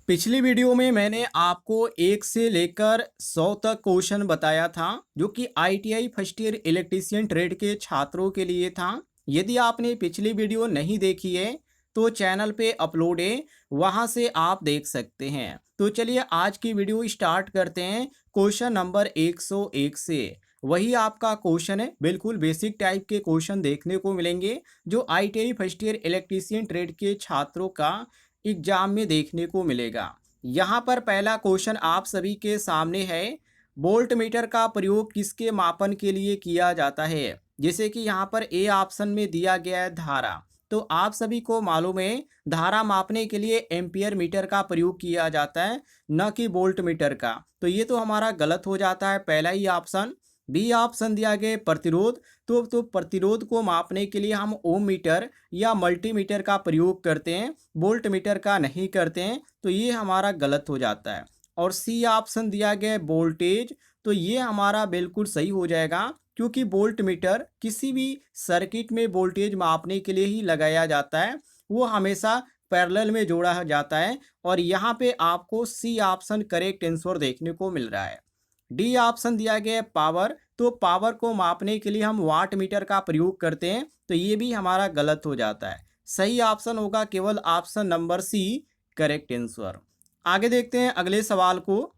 पिछली वीडियो में मैंने आपको 1 से लेकर 100 तक क्वेश्चन बताया था जो कि ITI first year electrician trade के छात्रों के लिए था। यदि आपने पिछली वीडियो नहीं देखी है तो चैनल पे अपलोड है, वहां से आप देख सकते हैं। तो चलिए आज की वीडियो स्टार्ट करते हैं क्वेश्चन नंबर 101 से। वही आपका क्वेश्चन है, बिल्कुल बेसिक टाइप के क्वेश्चन देखने को मिलेंगे जो ITI first year electrician trade के छात्रों का एग्जाम में देखने को मिलेगा। यहाँ पर पहला क्वेश्चन आप सभी के सामने है। वोल्ट मीटर का प्रयोग किसके मापन के लिए किया जाता है? जैसे कि यहाँ पर ए ऑप्शन में दिया गया है धारा। तो आप सभी को मालूम है धारा मापने के लिए एम्पियर मीटर का प्रयोग किया जाता है, न कि वोल्ट मीटर का। तो ये तो हमारा गलत हो जाता है पहला ही ऑप्शन। बी ऑप्शन दिया गया प्रतिरोध। तो प्रतिरोध को मापने के लिए हम ओम मीटर या मल्टीमीटर का प्रयोग करते हैं, वोल्ट मीटर का नहीं करते हैं। तो ये हमारा गलत हो जाता है। और सी ऑप्शन दिया गया है वोल्टेज। तो ये हमारा बिल्कुल सही हो जाएगा क्योंकि वोल्ट मीटर किसी भी सर्किट में वोल्टेज मापने के लिए ही लगाया जाता है, वो हमेशा पैरेलल में जोड़ा जाता है। और यहाँ पे आपको सी ऑप्शन करेक्ट आंसर देखने को मिल रहा है। डी ऑप्शन दिया गया है पावर। तो पावर को मापने के लिए हम वाट मीटर का प्रयोग करते हैं। तो ये भी हमारा गलत हो जाता है। सही ऑप्शन होगा केवल option number C, correct answer. आगे देखते हैं अगले सवाल को।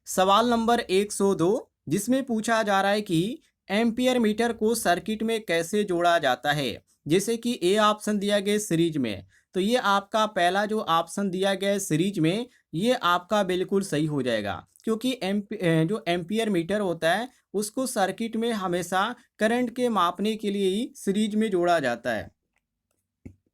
सवाल नंबर 102 जिसमें पूछा जा रहा है कि एम्पियर मीटर को सर्किट में कैसे जोड़ा जाता है? जैसे कि ए ऑप्शन दिया गया सीरीज में। तो ये आपका पहला जो ऑप्शन दिया गया है सीरीज में, ये आपका बिल्कुल सही हो जाएगा क्योंकि जो एम्पियर मीटर होता है उसको सर्किट में हमेशा करंट के मापने के लिए ही सीरीज में जोड़ा जाता है,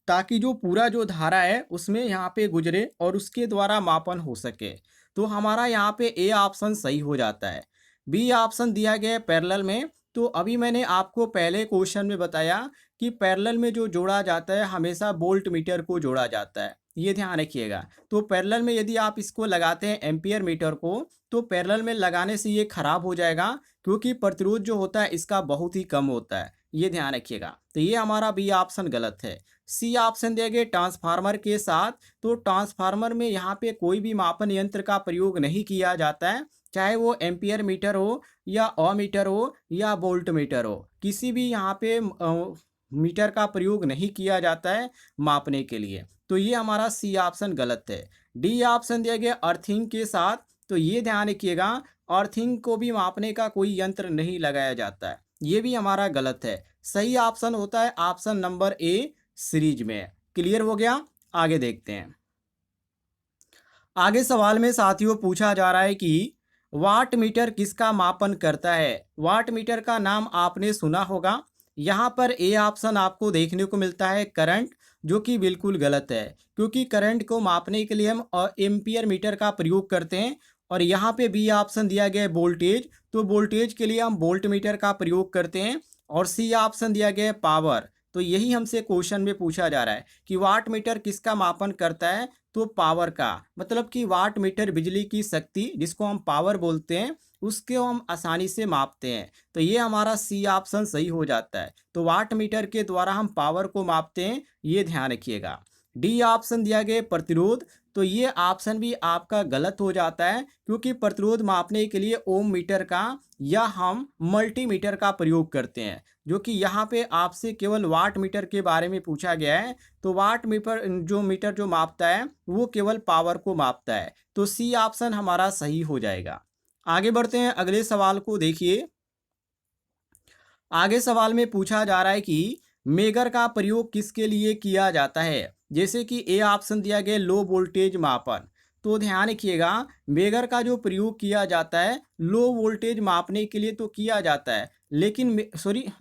ताकि जो पूरा जो धारा है उसमें यहाँ पे गुजरे और उसके द्वारा मापन हो सके। तो हमारा यहाँ पे ए ऑप्शन सही हो जाता है। बी ऑप्शन दिया गया है पैरेलल में। तो अभी मैंने आपको पहले क्वेश्चन में बताया कि पैरेलल में जो जोड़ा जाता है हमेशा वोल्ट मीटर को जोड़ा जाता है, ये ध्यान रखिएगा। तो पैरेलल में यदि आप इसको लगाते हैं एम्पियर मीटर को, तो पैरेलल में लगाने से ये खराब हो जाएगा क्योंकि प्रतिरोध जो होता है इसका बहुत ही कम होता है, ये ध्यान रखिएगा। तो ये हमारा बी ऑप्शन गलत है। सी ऑप्शन दिया गया ट्रांसफार्मर के साथ। तो ट्रांसफार्मर में यहाँ पे कोई भी मापन यंत्र का प्रयोग नहीं किया जाता है, चाहे वो एम्पियर मीटर हो या अमीटर हो या वोल्ट मीटर हो, किसी भी यहाँ पे मीटर का प्रयोग नहीं किया जाता है मापने के लिए। तो ये हमारा सी ऑप्शन गलत है। डी ऑप्शन दिया गया अर्थिंग के साथ। तो ये ध्यान रखिएगा, अर्थिंग को भी मापने का कोई यंत्र नहीं लगाया जाता है, ये भी हमारा गलत है। सही ऑप्शन होता है ऑप्शन नंबर ए, सीरीज में। क्लियर हो गया? आगे देखते हैं। आगे सवाल में साथियों पूछा जा रहा है कि वाट मीटर किसका मापन करता है? वाट मीटर का नाम आपने सुना होगा। यहाँ पर ए ऑप्शन आपको देखने को मिलता है करंट, जो कि बिल्कुल गलत है क्योंकि करंट को मापने के लिए हम एम्पियर मीटर का प्रयोग करते हैं। और यहाँ पे बी ऑप्शन दिया गया है वोल्टेज। तो वोल्टेज के लिए हम वोल्ट मीटर का प्रयोग करते हैं। और सी ऑप्शन दिया गया है पावर। तो यही हमसे क्वेश्चन में पूछा जा रहा है कि वाट मीटर किसका मापन करता है? तो पावर का, मतलब कि वाट मीटर बिजली की शक्ति जिसको हम पावर बोलते हैं उसके हम आसानी से मापते हैं। तो ये हमारा सी ऑप्शन सही हो जाता है। तो वाट मीटर के द्वारा हम पावर को मापते हैं, ये ध्यान रखिएगा। डी ऑप्शन दिया गया प्रतिरोध। तो ये ऑप्शन भी आपका गलत हो जाता है क्योंकि प्रतिरोध मापने के लिए ओम मीटर का या हम मल्टीमीटर का प्रयोग करते हैं, जो कि यहाँ पे आपसे केवल वाट मीटर के बारे में पूछा गया है। तो वाट मीटर जो मापता है वो केवल पावर को मापता है। तो सी ऑप्शन हमारा सही हो जाएगा। आगे बढ़ते हैं अगले सवाल को देखिए। आगे सवाल में पूछा जा रहा है कि मेगर का प्रयोग किसके लिए किया जाता है? जैसे कि ए ऑप्शन दिया गया लो वोल्टेज मापन। तो ध्यान रखिएगा, मेगर का जो प्रयोग किया जाता है लो वोल्टेज मापने के लिए तो किया जाता है, लेकिन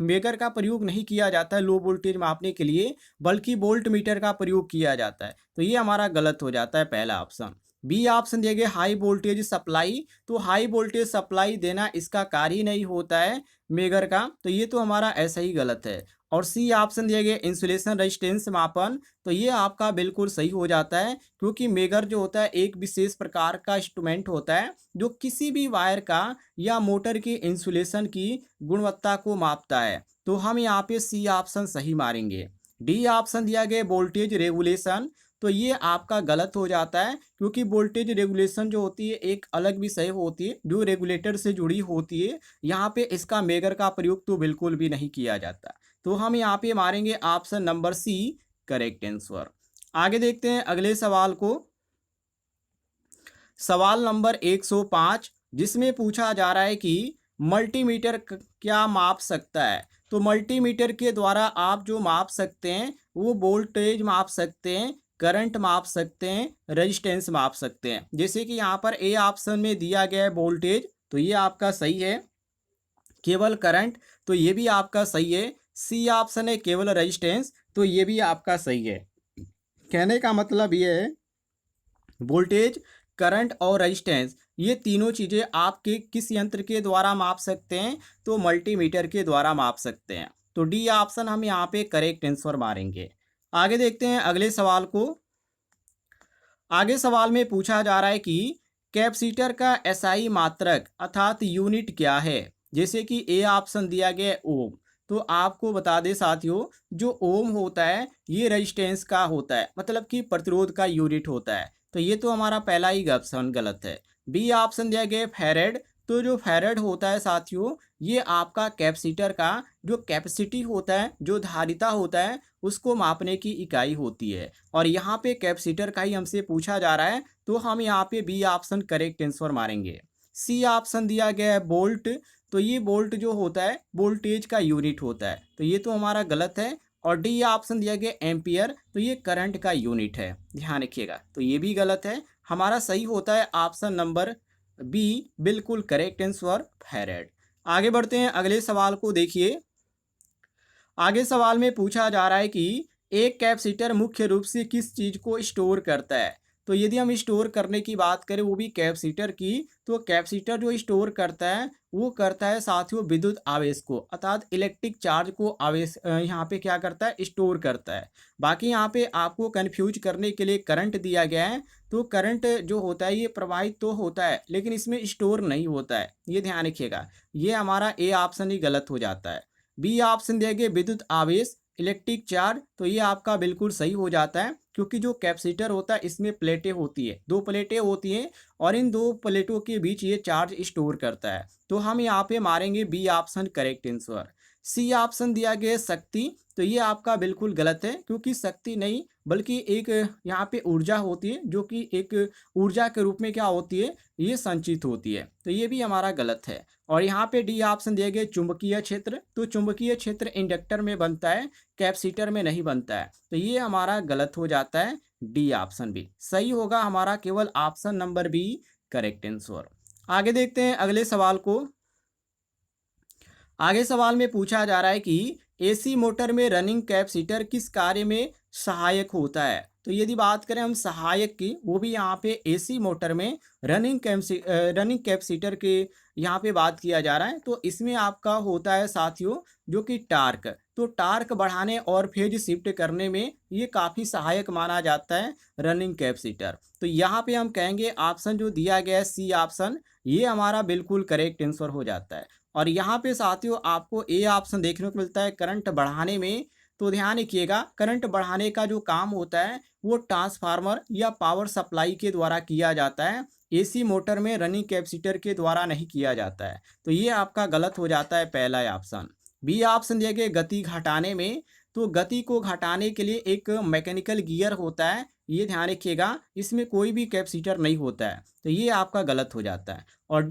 मेगर का प्रयोग नहीं किया जाता है लो वोल्टेज मापने के लिए, बल्कि वोल्ट मीटर का प्रयोग किया जाता है। तो ये हमारा गलत हो जाता है पहला ऑप्शन। बी ऑप्शन दिया गया हाई वोल्टेज सप्लाई। तो हाई वोल्टेज सप्लाई देना इसका कार्य ही नहीं होता है मेगर का। तो ये तो हमारा ऐसा ही गलत है। और सी ऑप्शन दिया गया इंसुलेशन रेजिस्टेंस मापन। तो ये आपका बिल्कुल सही हो जाता है क्योंकि मेगर जो होता है एक विशेष प्रकार का इंस्ट्रूमेंट होता है जो किसी भी वायर का या मोटर की इंसुलेशन की गुणवत्ता को मापता है। तो हम यहाँ पे सी ऑप्शन सही मारेंगे। डी ऑप्शन दिया गया वोल्टेज रेगुलेशन। तो ये आपका गलत हो जाता है, क्योंकि वोल्टेज रेगुलेशन जो होती है एक अलग विषय होती है जो रेगुलेटर से जुड़ी होती है। यहाँ पे इसका मेगर का प्रयोग तो बिल्कुल भी नहीं किया जाता। तो हम यहाँ पे मारेंगे option number C correct answer. आगे देखते हैं अगले सवाल को। सवाल नंबर 105, जिसमें पूछा जा रहा है कि मल्टीमीटर क्या माप सकता है। तो मल्टीमीटर के द्वारा आप जो माप सकते हैं वो वोल्टेज माप सकते हैं, करंट माप सकते हैं, रेजिस्टेंस माप सकते हैं। जैसे कि यहाँ पर ए ऑप्शन में दिया गया है वोल्टेज, तो ये आपका सही है। केवल करंट, तो ये भी आपका सही है। सी ऑप्शन है केवल रेजिस्टेंस, तो ये भी आपका सही है। कहने का मतलब ये है वोल्टेज, करंट और रेजिस्टेंस ये तीनों चीज़ें आपके किस यंत्र के द्वारा माप सकते हैं, तो मल्टीमीटर के द्वारा माप सकते हैं। तो डी ऑप्शन हम यहाँ पे करेक्ट आंसर मारेंगे। आगे देखते हैं अगले सवाल को। आगे सवाल में पूछा जा रहा है कि कैपेसिटर का एसआई मात्रक अर्थात यूनिट क्या है। जैसे कि ए ऑप्शन दिया गया है ओम। तो आपको बता दें साथियों, जो ओम होता है ये रेजिस्टेंस का होता है, मतलब कि प्रतिरोध का यूनिट होता है। तो ये तो हमारा पहला ही ऑप्शन गलत है। बी ऑप्शन दिया गया है फैरेड। तो जो फैरेड होता है साथियों, ये आपका कैपेसिटर का जो कैपेसिटी होता है, जो धारिता होता है, उसको मापने की इकाई होती है। और यहाँ पे कैपेसिटर का ही हमसे पूछा जा रहा है, तो हम यहाँ पे बी ऑप्शन करेक्ट आंसर मारेंगे। सी ऑप्शन दिया गया है वोल्ट। तो ये वोल्ट जो होता है वोल्टेज का यूनिट होता है, तो ये तो हमारा गलत है। और डी ऑप्शन दिया गया एम्पियर, तो ये करंट का यूनिट है, ध्यान रखिएगा, तो ये भी गलत है। हमारा सही होता है ऑप्शन नंबर बी, बिल्कुल करेक्ट आंसर फैरेड। आगे बढ़ते हैं अगले सवाल को देखिए। आगे सवाल में पूछा जा रहा है कि एक कैपेसिटर मुख्य रूप से किस चीज़ को स्टोर करता है। तो यदि हम स्टोर करने की बात करें वो भी कैपेसिटर की, तो कैपेसिटर जो स्टोर करता है वो करता है साथियों विद्युत आवेश को, अर्थात इलेक्ट्रिक चार्ज को आवेश यहाँ पे क्या करता है, स्टोर करता है। बाकी यहाँ पे आपको कन्फ्यूज करने के लिए करंट दिया गया है। तो करंट जो होता है ये प्रवाहित तो होता है लेकिन इसमें स्टोर नहीं होता है, ये ध्यान रखिएगा। ये हमारा ए ऑप्शन ही गलत हो जाता है। बी ऑप्शन दिया गया विद्युत आवेश, इलेक्ट्रिक चार्ज, तो ये आपका बिल्कुल सही हो जाता है, क्योंकि जो कैपेसिटर होता है इसमें प्लेटें होती है, दो प्लेटें होती हैं, और इन दो प्लेटों के बीच ये चार्ज स्टोर करता है। तो हम यहाँ पे मारेंगे B option correct answer. C option दिया गया शक्ति, तो ये आपका बिल्कुल गलत है, क्योंकि शक्ति नहीं बल्कि एक यहाँ पे ऊर्जा होती है, जो कि एक ऊर्जा के रूप में क्या होती है, ये संचित होती है। तो ये भी हमारा गलत है। और यहाँ पे डी ऑप्शन दिए गए चुंबकीय क्षेत्र, तो चुंबकीय क्षेत्र इंडक्टर में बनता है, कैपेसिटर में नहीं बनता है, तो ये हमारा गलत हो जाता है। डी ऑप्शन भी सही होगा हमारा, केवल option number B correct answer. आगे देखते हैं अगले सवाल को। आगे सवाल में पूछा जा रहा है कि एसी मोटर में रनिंग कैपेसिटर किस कार्य में सहायक होता है। तो यदि बात करें हम सहायक की, वो भी यहाँ पे एसी मोटर में रनिंग कैपेसिटर के यहाँ पे बात किया जा रहा है। तो इसमें आपका होता है साथियों जो कि टार्क। तो टार्क बढ़ाने और फेज शिफ्ट करने में ये काफ़ी सहायक माना जाता है रनिंग कैपेसिटर। तो यहाँ पे हम कहेंगे ऑप्शन जो दिया गया है सी ऑप्शन, ये हमारा बिल्कुल करेक्ट आंसर हो जाता है। और यहाँ पे साथियों आपको ए ऑप्शन देखने को मिलता है करंट बढ़ाने में। तो ध्यान रखिएगा, करंट बढ़ाने का जो काम होता है वो ट्रांसफार्मर या पावर सप्लाई के द्वारा किया जाता है, एसी मोटर में रनिंग कैपेसिटर के द्वारा नहीं किया जाता है। तो ये आपका गलत हो जाता है पहला ऑप्शन। बी ऑप्शन दिया गया गति घटाने में। तो गति को घटाने के लिए एक मैकेनिकल गियर होता है, ये ध्यान रखिएगा, इसमें कोई भी कैपेसिटर नहीं होता है, तो ये आपका गलत हो जाता है। और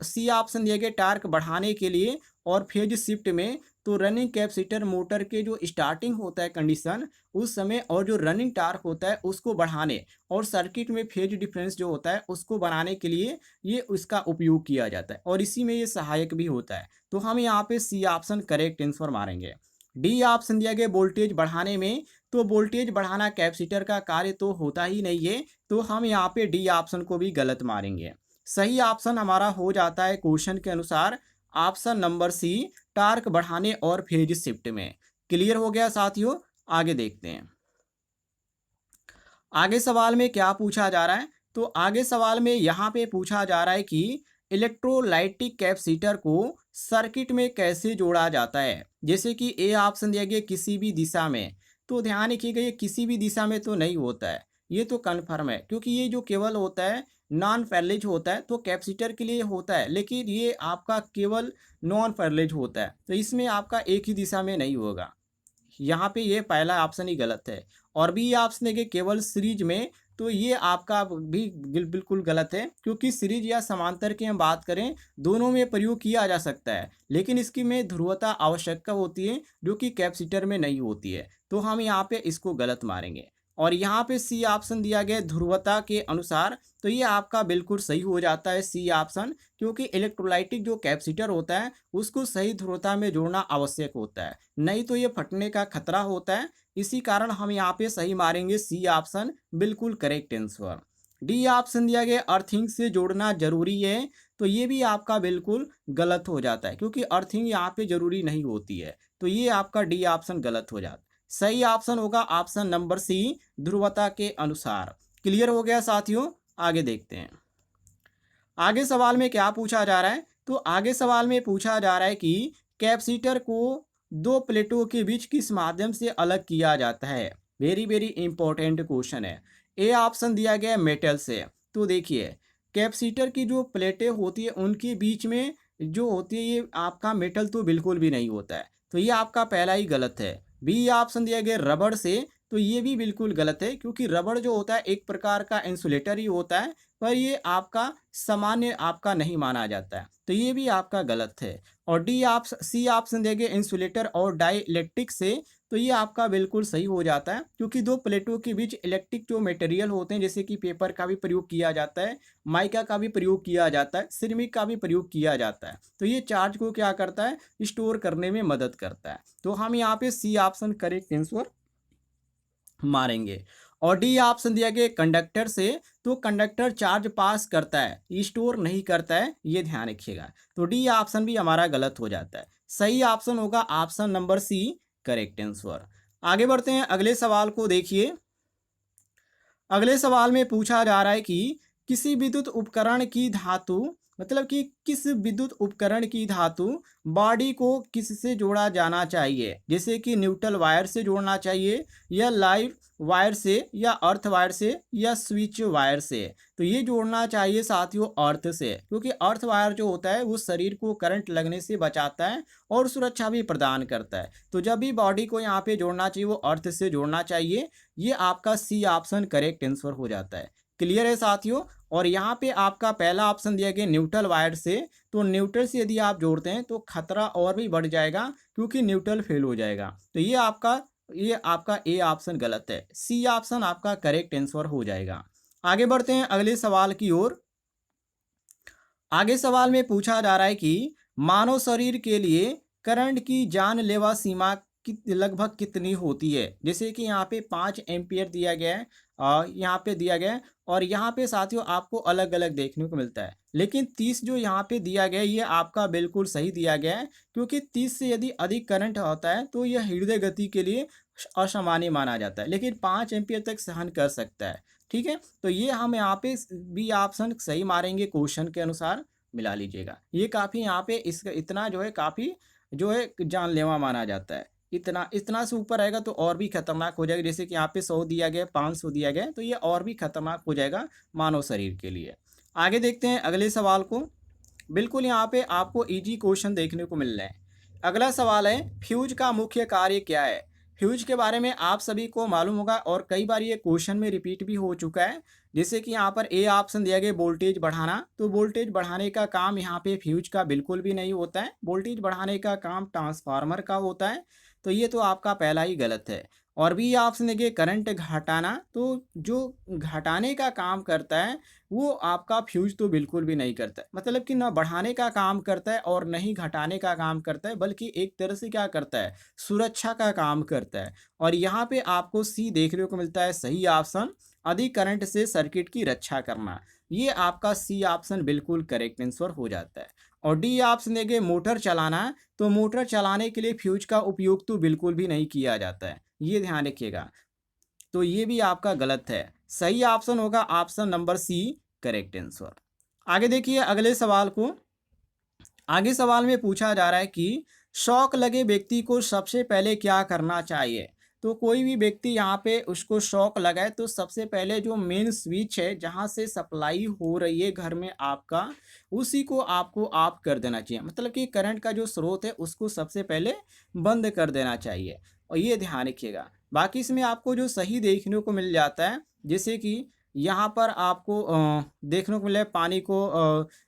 सी ऑप्शन दिया गया टार्क बढ़ाने के लिए और फेज शिफ्ट में। तो रनिंग कैपेसिटर मोटर के जो स्टार्टिंग होता है कंडीशन उस समय, और जो रनिंग टार्क होता है उसको बढ़ाने, और सर्किट में फेज डिफरेंस जो होता है उसको बनाने के लिए ये उसका उपयोग किया जाता है, और इसी में ये सहायक भी होता है। तो हम यहाँ पे सी ऑप्शन करेक्ट आंसर मारेंगे। डी ऑप्शन दिया गया वोल्टेज बढ़ाने में। तो वोल्टेज बढ़ाना कैपेसिटर का कार्य तो होता ही नहीं है, तो हम यहाँ पे डी ऑप्शन को भी गलत मारेंगे। सही ऑप्शन हमारा हो जाता है क्वेश्चन के अनुसार ऑप्शन नंबर सी, टार्क बढ़ाने और फेज शिफ्ट में। क्लियर हो गया साथियों। आगे देखते हैं आगे सवाल में क्या पूछा जा रहा है। तो आगे सवाल में यहाँ पे पूछा जा रहा है कि इलेक्ट्रोलाइटिक कैपेसिटर को सर्किट में कैसे जोड़ा जाता है। जैसे कि ए ऑप्शन दिया गया किसी भी दिशा में। तो ध्यान रखिएगा ये किसी भी दिशा में तो नहीं होता है, ये तो कन्फर्म है, क्योंकि ये जो केवल होता है नॉन पैरेलल होता है, तो कैपेसिटर के लिए होता है, लेकिन ये आपका केवल नॉन पैरेलल होता है, तो इसमें आपका एक ही दिशा में नहीं होगा। यहाँ पे ये पहला ऑप्शन ही गलत है। और बी ऑप्शन देखिए केवल सीरीज में, तो ये आपका भी बिल्कुल गलत है, क्योंकि सीरीज या समांतर की हम बात करें दोनों में प्रयोग किया जा सकता है, लेकिन इसकी में ध्रुवता आवश्यकता होती है जो कि कैपेसिटर में नहीं होती है, तो हम यहाँ पे इसको गलत मारेंगे। और यहाँ पे सी ऑप्शन दिया गया ध्रुवता के अनुसार, तो ये आपका बिल्कुल सही हो जाता है सी ऑप्शन, क्योंकि इलेक्ट्रोलाइटिक जो कैपेसिटर होता है उसको सही ध्रुवता में जोड़ना आवश्यक होता है, नहीं तो ये फटने का खतरा होता है। इसी कारण हम यहाँ पे सही मारेंगे सी ऑप्शन, बिल्कुल करेक्ट आंसर। डी ऑप्शन दिया गया अर्थिंग से जोड़ना जरूरी है, तो ये भी आपका बिल्कुल गलत हो जाता है, क्योंकि अर्थिंग यहाँ पे जरूरी नहीं होती है, तो ये आपका डी ऑप्शन गलत हो जाता है। सही ऑप्शन होगा ऑप्शन नंबर सी, ध्रुवता के अनुसार। क्लियर हो गया साथियों, आगे देखते हैं। आगे सवाल में क्या पूछा जा रहा है, तो आगे सवाल में पूछा जा रहा है कि कैपेसिटर को दो प्लेटों के बीच किस माध्यम से अलग किया जाता है। वेरी वेरी इंपॉर्टेंट क्वेश्चन है। ए ऑप्शन दिया गया मेटल से, तो देखिए कैपेसिटर की जो प्लेटें होती है उनके बीच में जो होती है ये आपका मेटल तो बिल्कुल भी नहीं होता है, तो ये आपका पहला ही गलत है। बी ऑप्शन दिया गया रबड़ से, तो ये भी बिल्कुल गलत है, क्योंकि रबड़ जो होता है एक प्रकार का इंसुलेटर ही होता है, पर ये आपका सामान्य आपका नहीं माना जाता है, तो ये भी आपका गलत है। और डी आप सी ऑप्शन देंगे इंसुलेटर और डाई इलेक्ट्रिक से, तो ये आपका बिल्कुल सही हो जाता है, क्योंकि दो प्लेटों के बीच इलेक्ट्रिक जो मटेरियल होते हैं, जैसे कि पेपर का भी प्रयोग किया जाता है, माइका का भी प्रयोग किया जाता है, सिरेमिक का भी प्रयोग किया जाता है, तो ये चार्ज को क्या करता है, स्टोर करने में मदद करता है, तो हम यहाँ पे सी ऑप्शन करेक्ट आंसर मारेंगे। और डी ऑप्शन दिया गया कंडक्टर से, तो कंडक्टर चार्ज पास करता है, स्टोर नहीं करता है, ये ध्यान रखिएगा, तो डी ऑप्शन भी हमारा गलत हो जाता है। सही ऑप्शन होगा option number C, correct answer. आगे बढ़ते हैं, अगले सवाल को देखिए। अगले सवाल में पूछा जा रहा है कि किसी विद्युत उपकरण की धातु, मतलब कि किस विद्युत उपकरण की धातु बॉडी को किससे जोड़ा जाना चाहिए, जैसे कि न्यूट्रल वायर से जोड़ना चाहिए, या लाइव वायर से, या अर्थ वायर से, या स्विच वायर से। तो ये जोड़ना चाहिए साथियों अर्थ से, क्योंकि अर्थ वायर जो होता है वो शरीर को करंट लगने से बचाता है और सुरक्षा भी प्रदान करता है, तो जब भी बॉडी को यहाँ पे जोड़ना चाहिए वो अर्थ से जोड़ना चाहिए। ये आपका सी ऑप्शन करेक्ट आंसर हो जाता है। क्लियर है साथियों। और यहाँ पे आपका पहला ऑप्शन दिया गया न्यूट्रल वायर से, तो न्यूट्रल से यदि आप जोड़ते हैं तो खतरा और भी बढ़ जाएगा, क्योंकि न्यूट्रल फेल हो जाएगा, तो ये आपका ए ऑप्शन गलत है, सी ऑप्शन आपका करेक्ट आंसर हो जाएगा। आगे बढ़ते हैं अगले सवाल की ओर। आगे सवाल में पूछा जा रहा है कि मानव शरीर के लिए करंट की जानलेवा सीमा लगभग कितनी होती है, जैसे कि यहाँ पे 5 एम्पियर दिया गया है, यहाँ पे दिया गया है, और यहाँ पे साथियों आपको अलग अलग देखने को मिलता है, लेकिन 30 जो यहाँ पे दिया गया है ये आपका बिल्कुल सही दिया गया है, क्योंकि 30 से यदि अधिक करंट होता है तो यह हृदय गति के लिए असामान्य माना जाता है, लेकिन 5 एम्पियर तक सहन कर सकता है। ठीक है, तो ये हम यहाँ पे बी ऑप्शन सही मारेंगे, क्वेश्चन के अनुसार मिला लीजिएगा। ये काफ़ी यहाँ पे इसका इतना जो है काफ़ी जो है जानलेवा माना जाता है, इतना इतना से ऊपर रहेगा तो और भी खतरनाक हो जाएगा, जैसे कि यहाँ पे 100 दिया गया, 500 दिया गया, तो ये और भी खतरनाक हो जाएगा मानव शरीर के लिए। आगे देखते हैं अगले सवाल को। बिल्कुल यहाँ पे आपको इजी क्वेश्चन देखने को मिल रहे हैं। अगला सवाल है फ्यूज का मुख्य कार्य क्या है। फ्यूज के बारे में आप सभी को मालूम होगा और कई बार ये क्वेश्चन में रिपीट भी हो चुका है, जैसे कि यहाँ पर ए ऑप्शन दिया गया वोल्टेज बढ़ाना, तो वोल्टेज बढ़ाने का काम यहाँ पे फ्यूज का बिल्कुल भी नहीं होता है, वोल्टेज बढ़ाने का काम ट्रांसफार्मर का होता है, तो ये तो आपका पहला ही गलत है। और बी ऑप्शन देखिए करंट घटाना, तो जो घटाने का काम करता है वो आपका फ्यूज तो बिल्कुल भी नहीं करता है, मतलब कि ना बढ़ाने का काम करता है और नहीं घटाने का काम करता है, बल्कि एक तरह से क्या करता है, सुरक्षा का काम करता है। और यहाँ पे आपको सी देखने को मिलता है सही ऑप्शन, अधिक करंट से सर्किट की रक्षा करना, ये आपका सी ऑप्शन बिल्कुल करेक्ट आंसर हो जाता है। और डी ऑप्शन देंगे मोटर चलाना, तो मोटर चलाने के लिए फ्यूज का उपयोग तो बिल्कुल भी नहीं किया जाता है, ये ध्यान रखिएगा, तो ये भी आपका गलत है। सही ऑप्शन होगा option number C, correct answer. आगे देखिए अगले सवाल को। आगे सवाल में पूछा जा रहा है कि शॉक लगे व्यक्ति को सबसे पहले क्या करना चाहिए। तो कोई भी व्यक्ति यहाँ पे उसको शॉक लगा है तो सबसे पहले जो मेन स्विच है जहाँ से सप्लाई हो रही है घर में आपका, उसी को आपको ऑफ कर देना चाहिए। मतलब कि करंट का जो स्रोत है उसको सबसे पहले बंद कर देना चाहिए और ये ध्यान रखिएगा। बाकी इसमें आपको जो सही देखने को मिल जाता है, जैसे कि यहाँ पर आपको देखने को मिले पानी को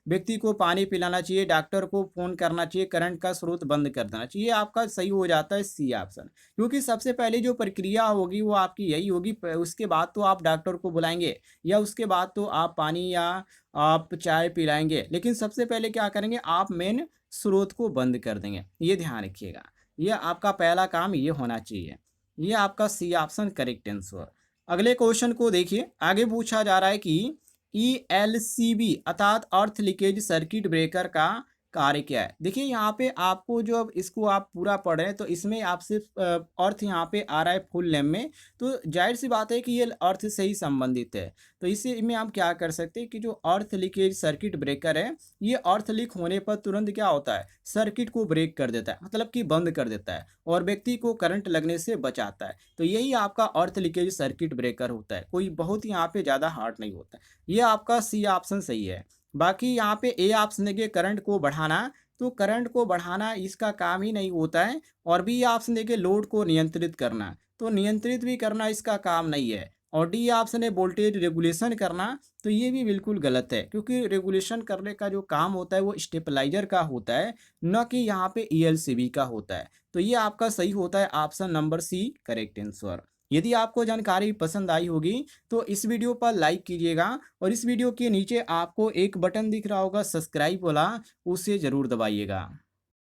व्यक्ति को पानी पिलाना चाहिए, डॉक्टर को फ़ोन करना चाहिए, करंट का स्रोत बंद कर देना चाहिए। आपका सही हो जाता है सी ऑप्शन, क्योंकि सबसे पहले जो प्रक्रिया होगी वो आपकी यही होगी। उसके बाद तो आप डॉक्टर को बुलाएंगे या उसके बाद तो आप पानी या आप चाय पिलाएंगे, लेकिन सबसे पहले क्या करेंगे, आप मेन स्रोत को बंद कर देंगे। ये ध्यान रखिएगा, ये आपका पहला काम ये होना चाहिए। ये आपका सी ऑप्शन करेक्ट आंसर। अगले क्वेश्चन को देखिए, आगे पूछा जा रहा है कि ईएलसीबी अर्थात अर्थ लीकेज सर्किट ब्रेकर का कार्य क्या है। देखिए यहाँ पे आपको जो अब इसको आप पूरा पढ़ें तो इसमें आपसे अर्थ यहाँ पे आ रहा है फुल नेम में, तो जाहिर सी बात है कि ये अर्थ से ही संबंधित है। तो इसी में हम क्या कर सकते हैं कि जो अर्थ लीकेज सर्किट ब्रेकर है, ये अर्थ लीक होने पर तुरंत क्या होता है, सर्किट को ब्रेक कर देता है, मतलब कि बंद कर देता है और व्यक्ति को करंट लगने से बचाता है। तो यही आपका अर्थ लीकेज सर्किट ब्रेकर होता है, कोई बहुत ही यहाँ पे ज़्यादा हार्ड नहीं होता। ये आपका सी ऑप्शन सही है। बाकी यहाँ पे ए ऑप्शन देखिए करंट को बढ़ाना, तो करंट को बढ़ाना इसका काम ही नहीं होता है। और बी ऑप्शन देखिए लोड को नियंत्रित करना, तो नियंत्रित भी करना इसका काम नहीं है। और डी ऑप्शन है वोल्टेज रेगुलेशन करना, तो ये भी बिल्कुल गलत है, क्योंकि रेगुलेशन करने का जो काम होता है वो स्टेबलाइजर का होता है, न कि यहाँ पे ईएलसीबी का होता है। तो ये आपका सही होता है option number C correct answer. यदि आपको जानकारी पसंद आई होगी तो इस वीडियो पर लाइक कीजिएगा और इस वीडियो के नीचे आपको एक बटन दिख रहा होगा सब्सक्राइब वाला, उसे ज़रूर दबाइएगा।